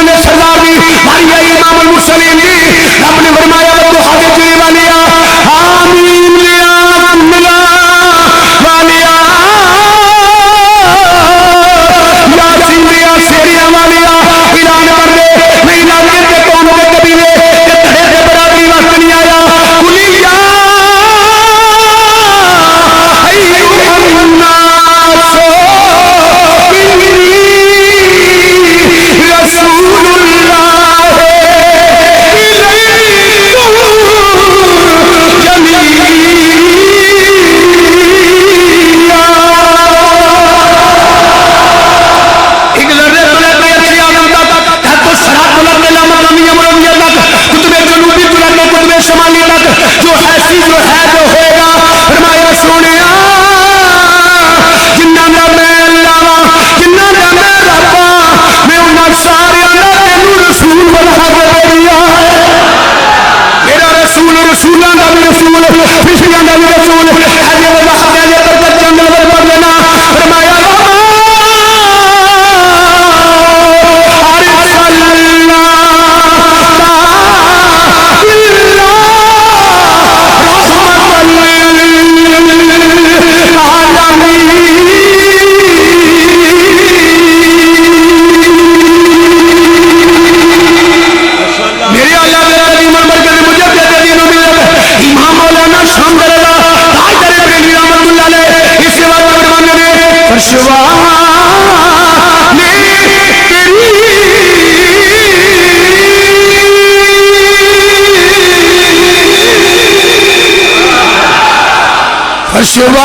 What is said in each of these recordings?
दुनिया ने सरदार दी मारिया इमामुल मुरसलीन दी रब ने फरमाया वो हादे चुने वालिया आमीन या मिला वालिया या सिंधिया शेरिया वालिया ऐलान कर दे मैं इलाके के कौम के कबीले के धड़े के बराबरी वास्ते नहीं आया कुलिया जो ऐसी जो है जो होगा फरमाया सोने जिन्ना दा मैं अल्लाह जिन्ना दा मैं रब्बा मैं उन्हां सारे दा तेनू रसूल बना के दिया है मेरा रसूल रसूलां दा भी रसूल फिशरियां दा भी रसूल हजे वाला हजे पर जंगल में पड़ लेना फरमाया फशवा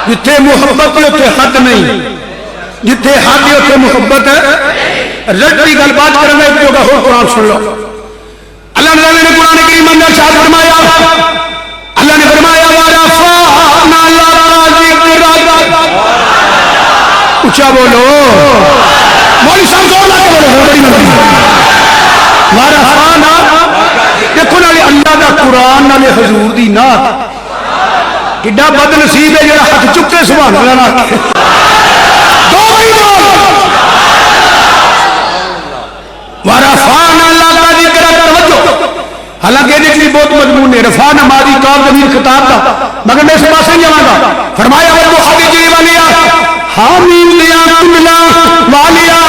जिथे मुहब्बत है उत्थे हद नहीं, जिथे हद है उत्थे मुहब्बत है। रट्टी गलबात करना एक जगह हो कुरान सुन लो। अल्लाह ने कुरान करीम में इरशाद फरमाया, अल्लाह ने फरमाया वाला फाना ला जिक्र उच्चा बोलो मौलवी साहब जोर ला के बोलो बड़ी मंदी वारा खाना देखो नाले अल्लाह दा कुरान नाले हजूर दी नात किड्डा बदनसीब है जेड़ा हक चुके सुभान अल्लाह ना दो भाई बोल वारा खाना अल्लाह का जिक्र कर वजो हालांकि ये भी बहुत मजमून है रफा नमाजी काब जमीन खिताब का मगर मैं इस पास नहीं जाऊंगा फरमाया वो हादी जी वालिया हामीम लिया तुमला वालिया